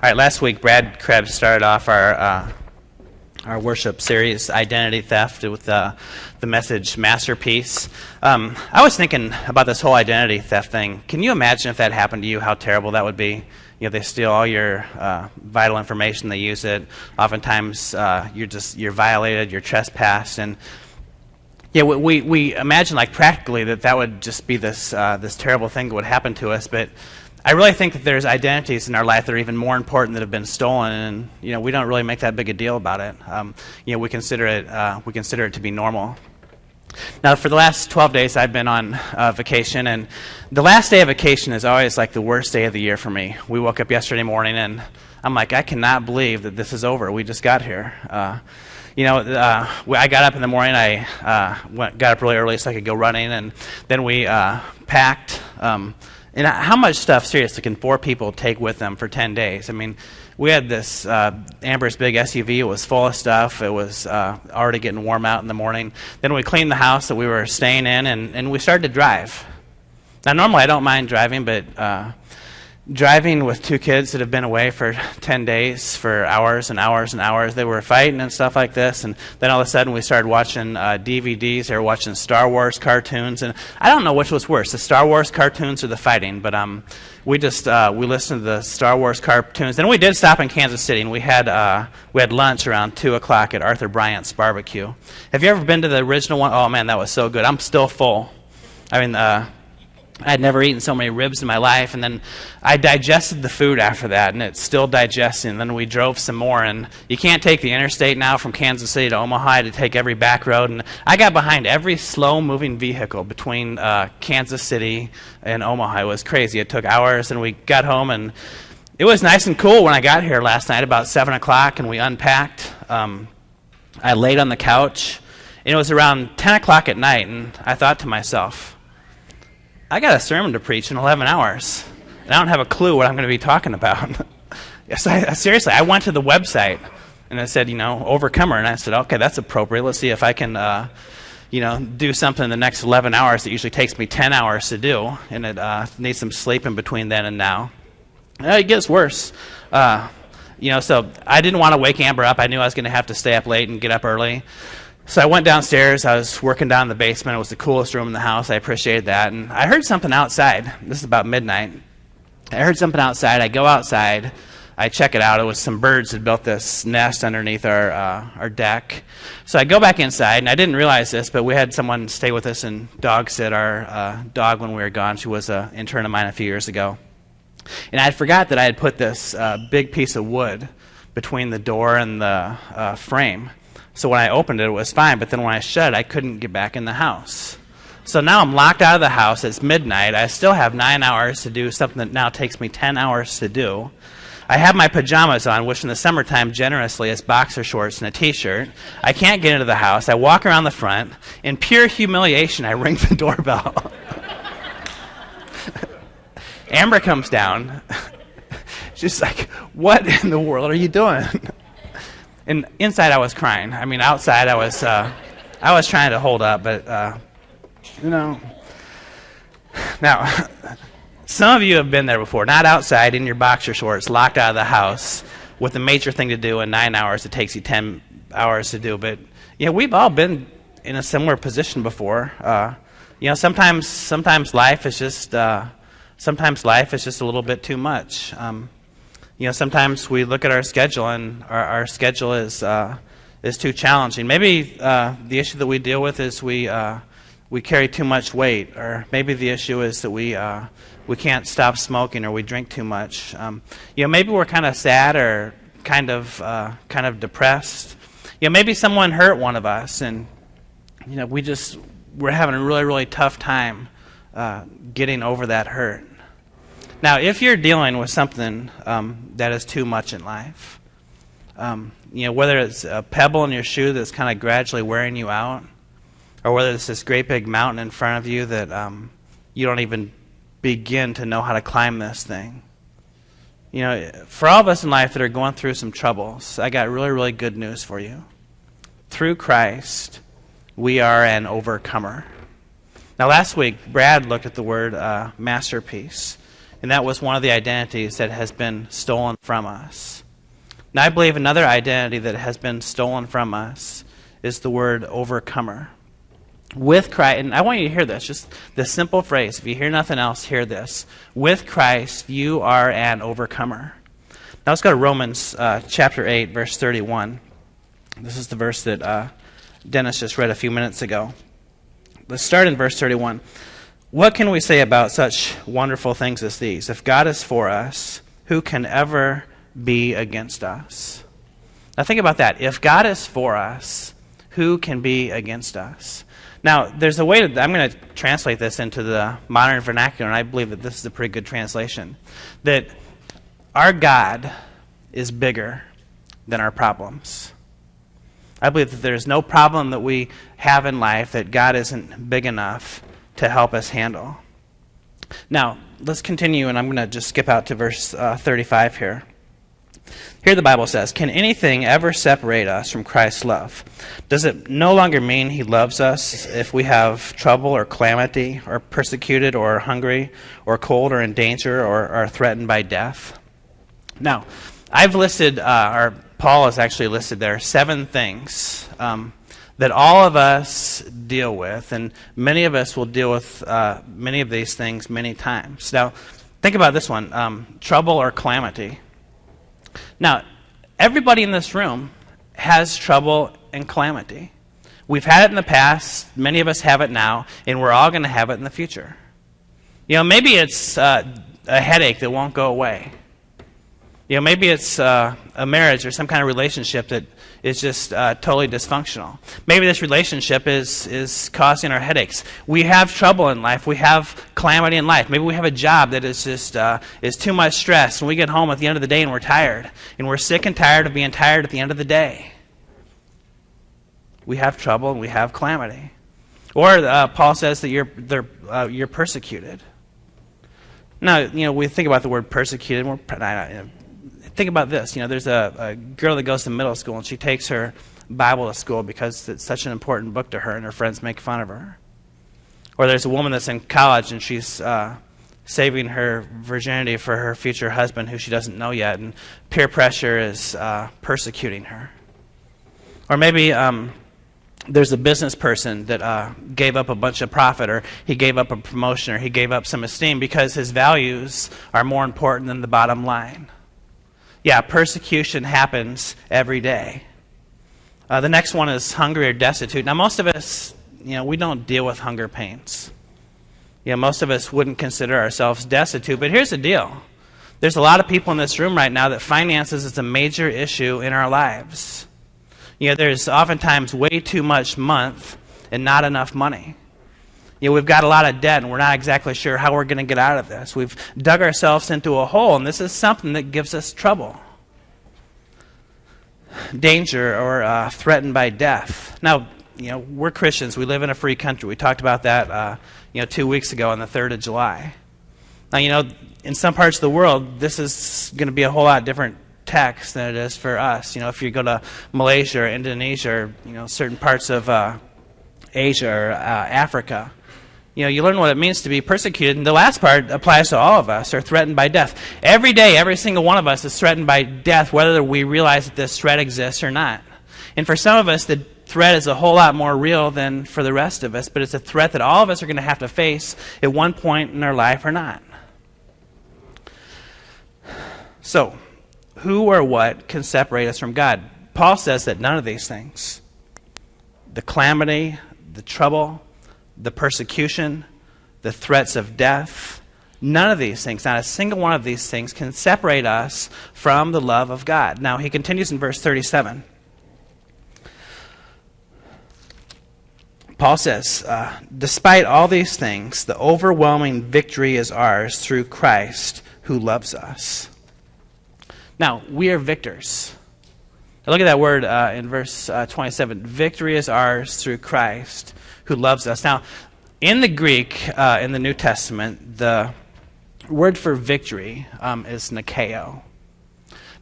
All right, last week Brad Krebs started off our worship series, Identity Theft, with the message Masterpiece. I was thinking about this whole identity theft thing. Can you imagine if that happened to you, how terrible that would be? You know, they steal all your vital information, they use it. Oftentimes you're violated, you're trespassed, and yeah, we imagine like practically that would just be this terrible thing that would happen to us, but I really think that there's identities in our life that are even more important that have been stolen, and we don't really make that big a deal about it. We consider it to be normal. Now, for the last 12 days, I've been on vacation, and the last day of vacation is always like the worst day of the year for me. We woke up yesterday morning, and I'm like, I cannot believe that this is over. We just got here. I got up in the morning. I got up really early so I could go running, and then we packed. And how much stuff, seriously, can 4 people take with them for 10 days? I mean, we had this Amber's big SUV. It was full of stuff. It was already getting warm out in the morning. Then we cleaned the house that we were staying in, and we started to drive. Now, normally I don't mind driving, but driving with 2 kids that have been away for 10 days for hours and hours and hours, they were fighting and stuff like this, and then all of a sudden we started watching DVDs. They were watching Star Wars cartoons, and I don't know which was worse, the Star Wars cartoons or the fighting, but we listened to the Star Wars cartoons. Then we did stop in Kansas City, and we had lunch around 2 o'clock at Arthur Bryant's Barbecue. Have you ever been to the original one? Oh man, that was so good. I'm still full. I mean, I'd never eaten so many ribs in my life, and then I digested the food after that, and it's still digesting. Then we drove some more, and you can't take the interstate now from Kansas City to Omaha. I had to take every back road, and I got behind every slow-moving vehicle between Kansas City and Omaha. It was crazy. It took hours, and we got home, and it was nice and cool when I got here last night about 7 o'clock, and we unpacked. I laid on the couch, and it was around 10 o'clock at night, and I thought to myself, I got a sermon to preach in 11 hours, and I don't have a clue what I'm going to be talking about. Seriously, I went to the website, and it said, Overcomer, and I said, okay, that's appropriate. Let's see if I can, do something in the next 11 hours that usually takes me 10 hours to do, and it needs some sleep in between then and now. It gets worse. So I didn't want to wake Amber up. I knew I was going to have to stay up late and get up early. So I went downstairs. I was working down in the basement. It was the coolest room in the house. I appreciated that. And I heard something outside. This is about midnight. I heard something outside. I go outside. I check it out. It was some birds that built this nest underneath our deck. So I go back inside, and I didn't realize this, but we had someone stay with us and dog sit our dog when we were gone. She was an intern of mine a few years ago. And I forgot that I had put this big piece of wood between the door and the frame. So when I opened it, it was fine, but then when I shut it, I couldn't get back in the house. So now I'm locked out of the house. It's midnight. I still have 9 hours to do something that now takes me 10 hours to do. I have my pajamas on, which in the summertime generously is boxer shorts and a T-shirt. I can't get into the house. I walk around the front. In pure humiliation, I ring the doorbell. Amber comes down. She's like, what in the world are you doing? And inside I was crying. I mean, outside I was trying to hold up, but Now, some of you have been there before. Not outside in your boxer shorts, locked out of the house, with a major thing to do in 9 hours. It takes you 10 hours to do. But we've all been in a similar position before. Sometimes life is just a little bit too much. Sometimes we look at our schedule, and our schedule is too challenging. Maybe the issue that we deal with is we carry too much weight, or maybe the issue is that we can't stop smoking, or we drink too much. Maybe we're kind of sad or kind of depressed. Maybe someone hurt one of us, and we're having a really, really tough time getting over that hurt. Now, if you're dealing with something that is too much in life, whether it's a pebble in your shoe that's kind of gradually wearing you out, or whether it's this great big mountain in front of you that you don't even begin to know how to climb this thing. For all of us in life that are going through some troubles, I got really, really good news for you. Through Christ, we are an overcomer. Now, last week, Brad looked at the word masterpiece. And that was one of the identities that has been stolen from us. Now, I believe another identity that has been stolen from us is the word overcomer. With Christ, and I want you to hear this, just this simple phrase. If you hear nothing else, hear this. With Christ, you are an overcomer. Now let's go to Romans chapter 8, verse 31. This is the verse that Dennis just read a few minutes ago. Let's start in verse 31. What can we say about such wonderful things as these? If God is for us, who can ever be against us? Now think about that. If God is for us, who can be against us? Now, there's a way to, I'm going to translate this into the modern vernacular, and I believe that this is a pretty good translation. That our God is bigger than our problems. I believe that there's no problem that we have in life that God isn't big enough to help us handle. Now, let's continue, and I'm going to just skip out to verse 35 here. Here the Bible says, can anything ever separate us from Christ's love? Does it no longer mean he loves us if we have trouble or calamity or persecuted or hungry or cold or in danger or are threatened by death? Now, I've listed, or Paul has actually listed there, 7 things that all of us deal with, and many of us will deal with many of these things many times. Now, think about this one, trouble or calamity. Now, everybody in this room has trouble and calamity. We've had it in the past, many of us have it now, and we're all going to have it in the future. You know, maybe it's a headache that won't go away. You know, maybe it's a marriage or some kind of relationship that is just totally dysfunctional. Maybe this relationship is causing our headaches. We have trouble in life. We have calamity in life. Maybe we have a job that is just is too much stress, and we get home at the end of the day and we're tired. And we're sick and tired of being tired at the end of the day. We have trouble and we have calamity. Or Paul says that you're persecuted. Now, you know, we think about the word persecuted, and think about this. You know, there's a girl that goes to middle school, and she takes her Bible to school because it's such an important book to her, and her friends make fun of her. Or there's a woman that's in college, and she's saving her virginity for her future husband who she doesn't know yet, and peer pressure is persecuting her. Or maybe there's a business person that gave up a bunch of profit, or he gave up a promotion, or he gave up some esteem because his values are more important than the bottom line. Yeah, persecution happens every day. The next one is hungry or destitute. Now, most of us, you know, we don't deal with hunger pains. You know, most of us wouldn't consider ourselves destitute. But here's the deal. There's a lot of people in this room right now that finances is a major issue in our lives. You know, there's oftentimes way too much month and not enough money. You know, we've got a lot of debt, and we're not exactly sure how we're going to get out of this. We've dug ourselves into a hole, and this is something that gives us trouble. Danger or threatened by death. Now, you know, we're Christians. We live in a free country. We talked about that, 2 weeks ago on the 3rd of July. Now, you know, in some parts of the world, this is going to be a whole lot different text than it is for us. You know, if you go to Malaysia or Indonesia or, you know, certain parts of Asia or Africa, you know, you learn what it means to be persecuted. And the last part applies to all of us, or threatened by death. Every day, every single one of us is threatened by death, whether we realize that this threat exists or not. And for some of us, the threat is a whole lot more real than for the rest of us, but it's a threat that all of us are going to have to face at one point in our life or not. So, who or what can separate us from God? Paul says that none of these things, the calamity, the trouble, the persecution, the threats of death, none of these things, not a single one of these things can separate us from the love of God. Now, he continues in verse 37. Paul says, despite all these things, the overwhelming victory is ours through Christ who loves us. Now, we are victors. Now look at that word in verse 27. Victory is ours through Christ who loves us. Now, in the Greek, in the New Testament, the word for victory is nikao.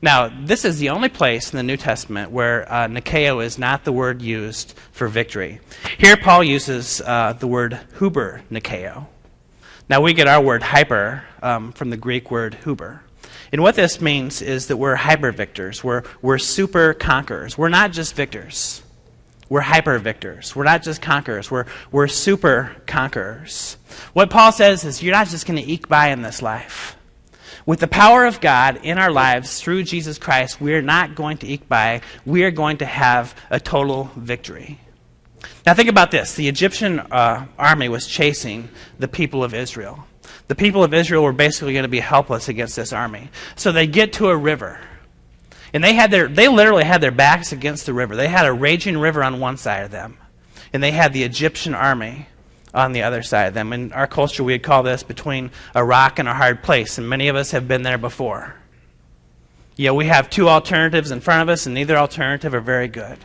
Now, this is the only place in the New Testament where nikao is not the word used for victory. Here, Paul uses the word huber nikao. Now, we get our word hyper from the Greek word huber. And what this means is that we're hyper victors. We're super conquerors. We're not just victors. We're hyper victors. We're not just conquerors. We're super conquerors. What Paul says is you're not just going to eke by in this life. With the power of God in our lives through Jesus Christ, we're not going to eke by. We are going to have a total victory. Now think about this. The Egyptian army was chasing the people of Israel. The people of Israel were basically going to be helpless against this army. So they get to a river. And they literally had their backs against the river. They had a raging river on one side of them. And they had the Egyptian army on the other side of them. In our culture, we'd call this between a rock and a hard place. And many of us have been there before. You know, we have two alternatives in front of us, and neither alternative are very good.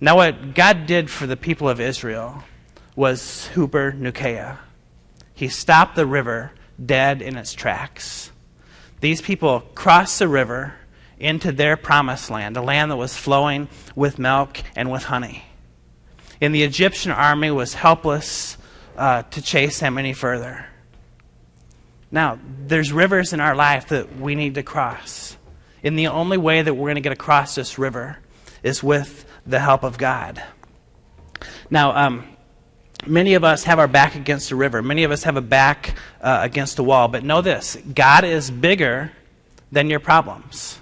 Now, what God did for the people of Israel was huber nukeia. He stopped the river dead in its tracks. These people crossed the river into their promised land, a land that was flowing with milk and with honey. And the Egyptian army was helpless to chase them any further. Now, there's rivers in our life that we need to cross. And the only way that we're going to get across this river is with the help of God. Now, many of us have our back against a river. Many of us have a back against a wall. But know this, God is bigger than your problems.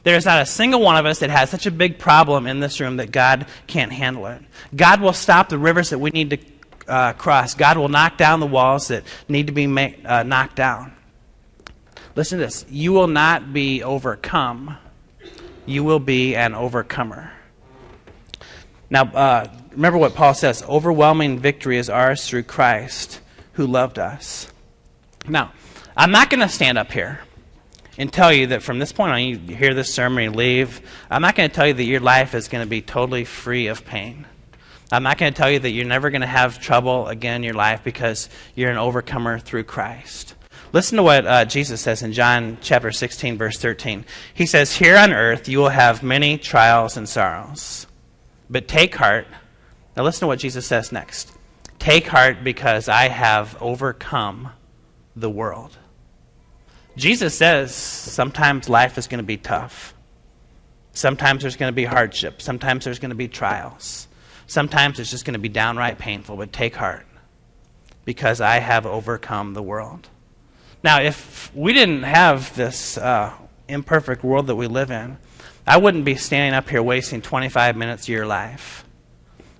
There is not a single one of us that has such a big problem in this room that God can't handle it. God will stop the rivers that we need to cross. God will knock down the walls that need to be knocked down. Listen to this. You will not be overcome. You will be an overcomer. Now, remember what Paul says. Overwhelming victory is ours through Christ who loved us. Now, I'm not going to stand up here and tell you that from this point on, you hear this sermon and you leave. I'm not going to tell you that your life is going to be totally free of pain. I'm not going to tell you that you're never going to have trouble again in your life because you're an overcomer through Christ. Listen to what Jesus says in John chapter 16, verse 13. He says, "Here on earth you will have many trials and sorrows. But take heart." Now listen to what Jesus says next. "Take heart because I have overcome the world." Jesus says sometimes life is going to be tough. Sometimes there's going to be hardship. Sometimes there's going to be trials. Sometimes it's just going to be downright painful. But take heart because I have overcome the world. Now, if we didn't have this imperfect world that we live in, I wouldn't be standing up here wasting 25 minutes of your life.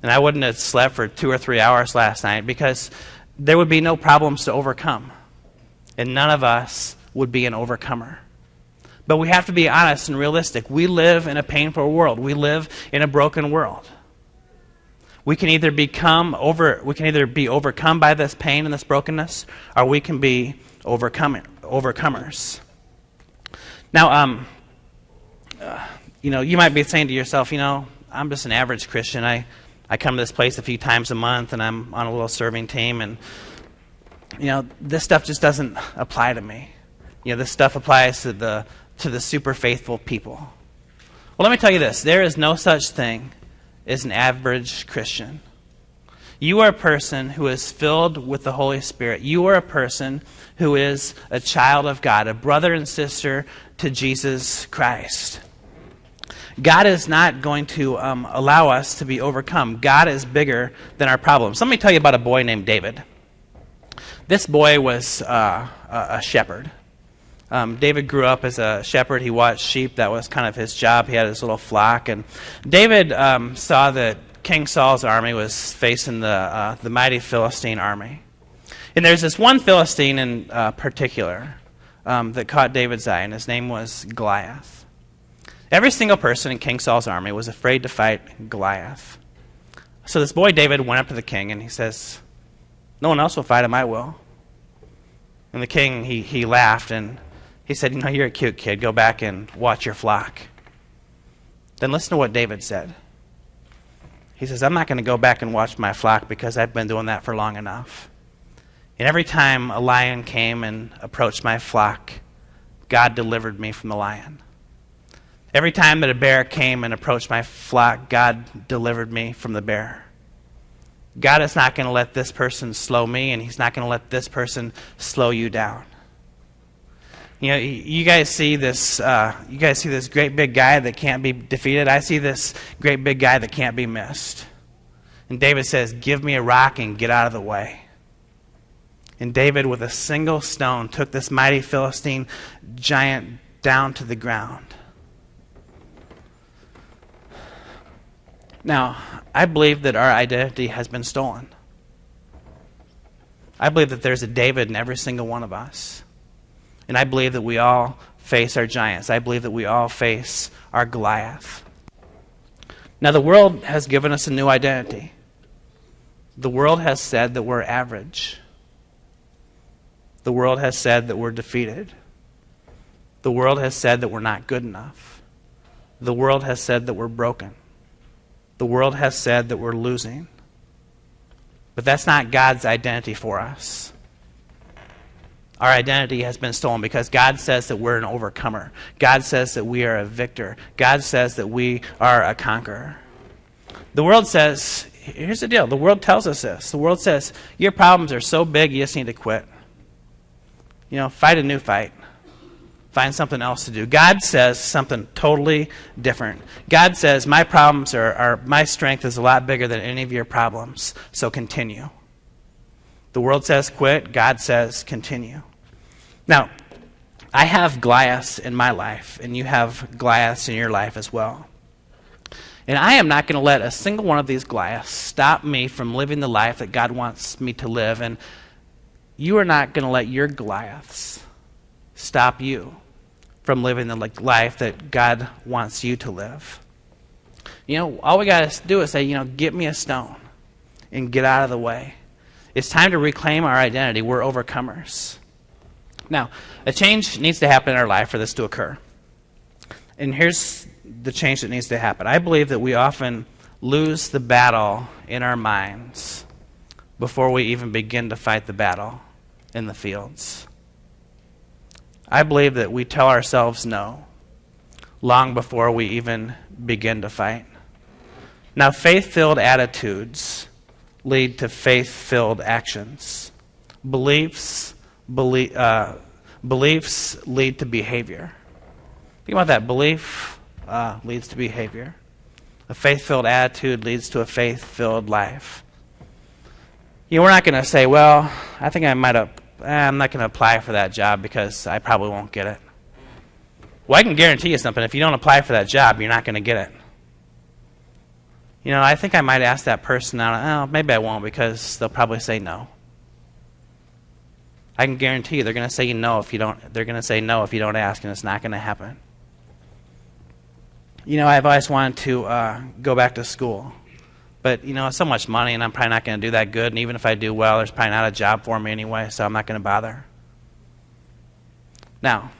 And I wouldn't have slept for 2 or 3 hours last night because there would be no problems to overcome. And none of us would be an overcomer. But we have to be honest and realistic. We live in a painful world. We live in a broken world. We can either be overcome by this pain and this brokenness, or we can be overcomers. Now, you might be saying to yourself, I'm just an average Christian. I come to this place a few times a month, and I'm on a little serving team, and this stuff just doesn't apply to me. This stuff applies to the super faithful people. Well, let me tell you this: there is no such thing as an average Christian. You are a person who is filled with the Holy Spirit. You are a person who is a child of God, a brother and sister to Jesus Christ. God is not going to allow us to be overcome. God is bigger than our problems. Let me tell you about a boy named David. This boy was a shepherd. David grew up as a shepherd. He watched sheep. That was kind of his job. He had his little flock. And David saw that King Saul's army was facing the mighty Philistine army. And there's this one Philistine in particular that caught David's eye, and his name was Goliath. Every single person in King Saul's army was afraid to fight Goliath. So this boy David went up to the king, and he says, "No one else will fight him, I will." And the king, he laughed, and he said, "You're a cute kid. Go back and watch your flock." Then listen to what David said. He says, "I'm not going to go back and watch my flock because I've been doing that for long enough. And every time a lion came and approached my flock, God delivered me from the lion. Every time that a bear came and approached my flock, God delivered me from the bear. God is not going to let this person slow me, and he's not going to let this person slow you down. You know, you guys see this great big guy that can't be defeated. I see this great big guy that can't be missed. And David says, give me a rock and get out of the way. And David, with a single stone, took this mighty Philistine giant down to the ground. Now, I believe that our identity has been stolen. I believe that there's a David in every single one of us. And I believe that we all face our giants. I believe that we all face our Goliath. Now, the world has given us a new identity. The world has said that we're average. The world has said that we're defeated. The world has said that we're not good enough. The world has said that we're broken. The world has said that we're losing. But that's not God's identity for us. Our identity has been stolen because God says that we're an overcomer. God says that we are a victor. God says that we are a conqueror. The world says, here's the deal. The world tells us this. The world says, your problems are so big you just need to quit. You know, fight a new fight. Find something else to do. God says something totally different. God says, my problems my strength is a lot bigger than any of your problems, so continue. The world says quit. God says continue. Now, I have Goliaths in my life, and you have Goliaths in your life as well. And I am not going to let a single one of these Goliaths stop me from living the life that God wants me to live. And you are not going to let your Goliaths stop you from living the life that God wants you to live. You know, all we got to do is say, get me a stone and get out of the way. It's time to reclaim our identity. We're overcomers. Now, a change needs to happen in our life for this to occur. And here's the change that needs to happen. I believe that we often lose the battle in our minds before we even begin to fight the battle in the fields. I believe that we tell ourselves no long before we even begin to fight. Now, faith-filled attitudes lead to faith-filled actions. Beliefs lead to behavior. Think about that. Belief leads to behavior. A faith-filled attitude leads to a faith-filled life. We're not going to say, well, I think I'm not going to apply for that job because I probably won't get it. Well, I can guarantee you something. If you don't apply for that job, you're not going to get it. I think I might ask that person out. Maybe I won't because they'll probably say no. I can guarantee you they're going to say no if you don't. They're going to say no if you don't ask, and it's not going to happen. I've always wanted to go back to school. But, it's so much money, and I'm probably not going to do that good. And even if I do well, there's probably not a job for me anyway, so I'm not going to bother. Now,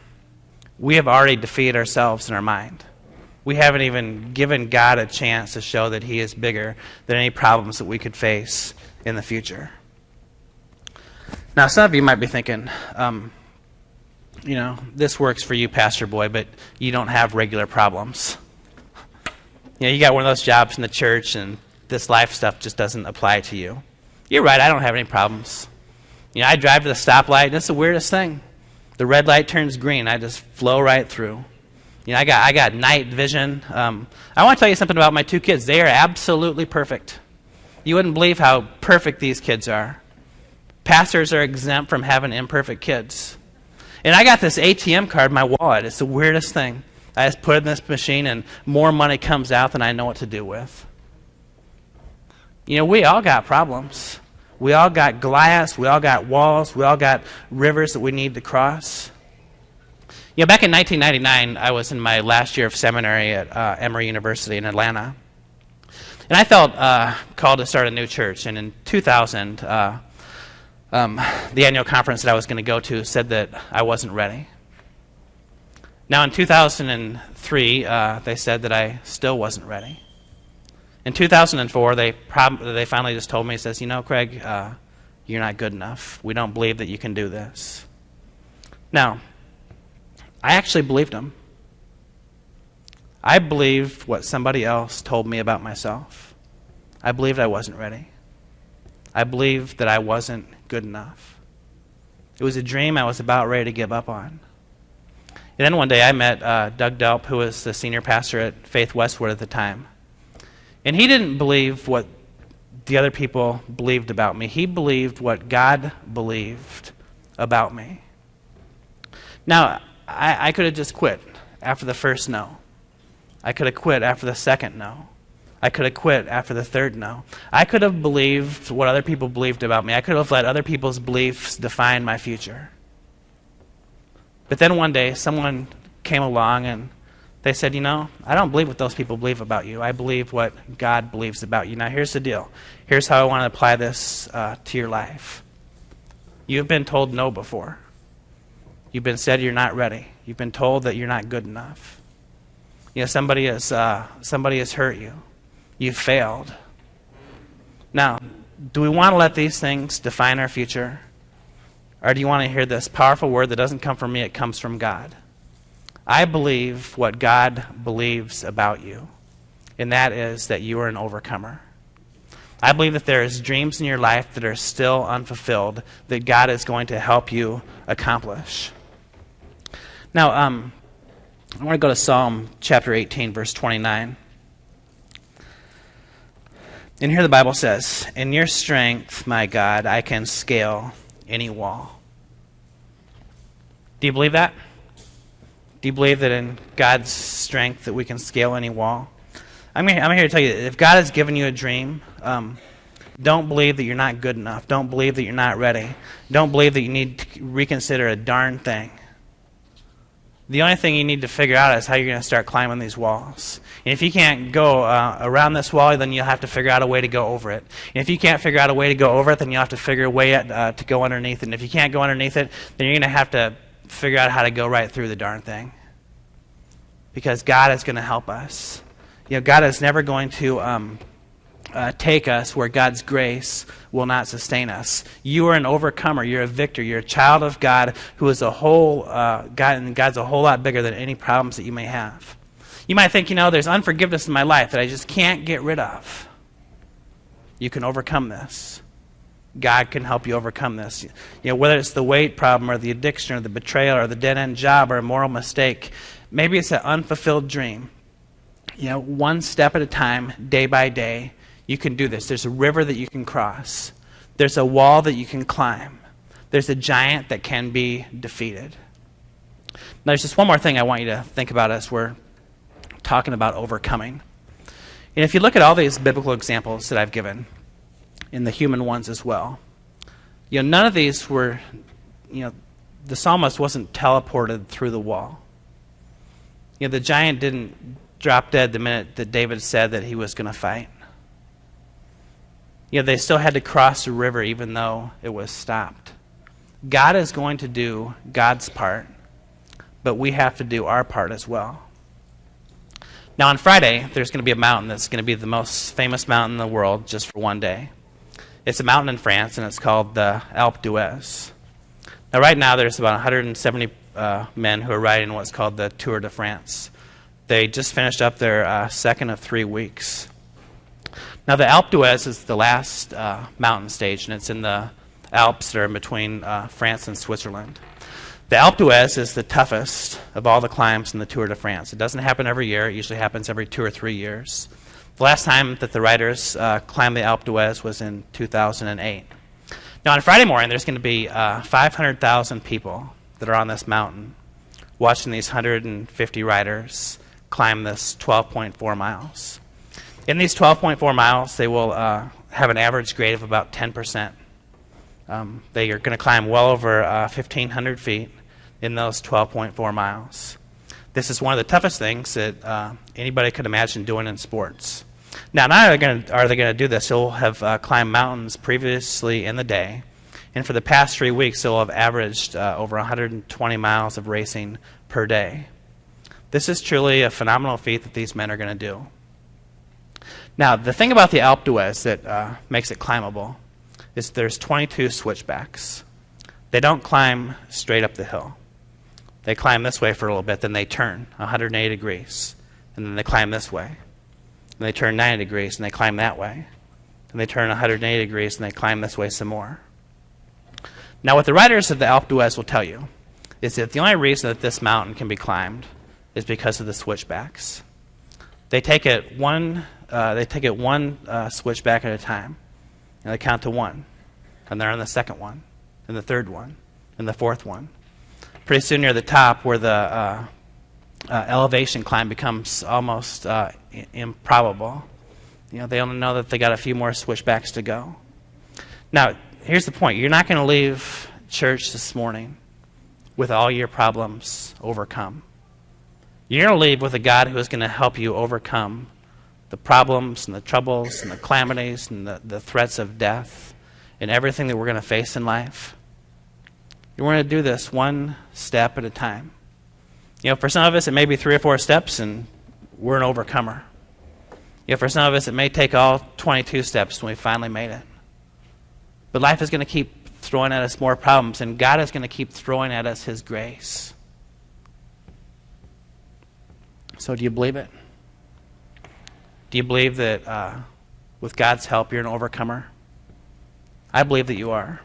we have already defeated ourselves in our mind. We haven't even given God a chance to show that He is bigger than any problems that we could face in the future. Now, some of you might be thinking, this works for you, Pastor Boy, but you don't have regular problems. You got one of those jobs in the church, and this life stuff just doesn't apply to you. You're right, I don't have any problems. I drive to the stoplight, and it's the weirdest thing. The red light turns green, I just flow right through. I got night vision. I want to tell you something about my two kids. They are absolutely perfect. You wouldn't believe how perfect these kids are. Pastors are exempt from having imperfect kids. And I got this ATM card in my wallet. It's the weirdest thing. I just put it in this machine, and more money comes out than I know what to do with. We all got problems. We all got Goliaths. We all got walls. We all got rivers that we need to cross. Back in 1999, I was in my last year of seminary at Emory University in Atlanta. And I felt called to start a new church. And in 2000, the annual conference that I was going to go to said that I wasn't ready. Now, in 2003, they said that I still wasn't ready. In 2004, they finally just told me, says, Craig, you're not good enough. We don't believe that you can do this. Now, I actually believed them. I believed what somebody else told me about myself. I believed I wasn't ready. I believed that I wasn't good enough. It was a dream I was about ready to give up on. And then one day I met Doug Delp, who was the senior pastor at Faith Westwood at the time. And he didn't believe what the other people believed about me. He believed what God believed about me. Now, I could have just quit after the first no. I could have quit after the second no. I could have quit after the third no. I could have believed what other people believed about me. I could have let other people's beliefs define my future. But then one day, someone came along and they said, I don't believe what those people believe about you. I believe what God believes about you. Now, here's the deal. Here's how I want to apply this to your life. You've been told no before. You've been said you're not ready. You've been told that you're not good enough. Somebody has hurt you. You've failed. Now, do we want to let these things define our future? Or do you want to hear this powerful word that doesn't come from me, it comes from God? I believe what God believes about you, and that is that you are an overcomer. I believe that there is dreams in your life that are still unfulfilled that God is going to help you accomplish. Now, I want to go to Psalm chapter 18, verse 29. And here the Bible says, "In your strength, my God, I can scale any wall." Do you believe that? Do you believe that in God's strength that we can scale any wall? I'm here to tell you that if God has given you a dream, don't believe that you're not good enough. Don't believe that you're not ready. Don't believe that you need to reconsider a darn thing. The only thing you need to figure out is how you're going to start climbing these walls. And if you can't go around this wall, then you'll have to figure out a way to go over it. And if you can't figure out a way to go over it, then you'll have to figure a way to go underneath it. And if you can't go underneath it, then you're going to have to figure out how to go right through the darn thing. Because God is going to help us. God is never going to take us where God's grace will not sustain us. You are an overcomer. You're a victor. You're a child of God who is a whole God, and God's a whole lot bigger than any problems that you may have. You might think, there's unforgiveness in my life that I just can't get rid of. You can overcome this. God can help you overcome this. Whether it's the weight problem or the addiction or the betrayal or the dead-end job or a moral mistake, maybe it's an unfulfilled dream. One step at a time, day by day, you can do this. There's a river that you can cross. There's a wall that you can climb. There's a giant that can be defeated. Now, there's just one more thing I want you to think about as we're talking about overcoming. And if you look at all these biblical examples that I've given, and the human ones as well, none of these were, the psalmist wasn't teleported through the wall. The giant didn't drop dead the minute that David said that he was going to fight. They still had to cross the river even though it was stopped. God is going to do God's part, but we have to do our part as well. Now on Friday, there's going to be a mountain that's going to be the most famous mountain in the world just for one day. It's a mountain in France, and it's called the Alpe d'Huez. Now right now, there's about 170 men who are riding what's called the Tour de France. They just finished up their second of 3 weeks. Now the Alpe d'Huez is the last mountain stage, and it's in the Alps that are in between France and Switzerland. The Alpe d'Huez is the toughest of all the climbs in the Tour de France. It doesn't happen every year. It usually happens every 2 or 3 years. The last time that the riders climbed the Alpe d'Huez was in 2008. Now on Friday morning, there's going to be 500,000 people that are on this mountain watching these 150 riders climb this 12.4 miles. In these 12.4 miles, they will have an average grade of about 10%. They are going to climb well over 1,500 feet in those 12.4 miles. This is one of the toughest things that anybody could imagine doing in sports. Now, not only are they going to do this, they'll have climbed mountains previously in the day, and for the past 3 weeks, they'll have averaged over 120 miles of racing per day. This is truly a phenomenal feat that these men are going to do. Now, the thing about the Alpe d'Huez that makes it climbable is there's 22 switchbacks. They don't climb straight up the hill. They climb this way for a little bit, then they turn 180 degrees, and then they climb this way. And they turn 90 degrees, and they climb that way. And and they turn 180 degrees, and they climb this way some more. Now, what the writers of the Alpe d'Huez will tell you is that the only reason that this mountain can be climbed is because of the switchbacks. They take it one switchback at a time, and they count to 1, and they're on the second one, and the third one, and the fourth one. Pretty soon near the top, where the elevation climb becomes almost improbable, they only know that they got a few more switchbacks to go. Now, here's the point. You're not going to leave church this morning with all your problems overcome. You're going to leave with a God who is going to help you overcome the problems and the troubles and the calamities and the threats of death and everything that we're going to face in life. We're going to do this one step at a time. For some of us, it may be 3 or 4 steps, and we're an overcomer. For some of us, it may take all 22 steps when we finally made it. But life is going to keep throwing at us more problems, and God is going to keep throwing at us His grace. So do you believe it? Do you believe that with God's help you're an overcomer? I believe that you are.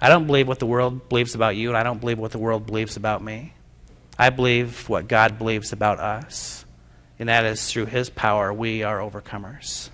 I don't believe what the world believes about you, and I don't believe what the world believes about me. I believe what God believes about us, and that is through His power we are overcomers.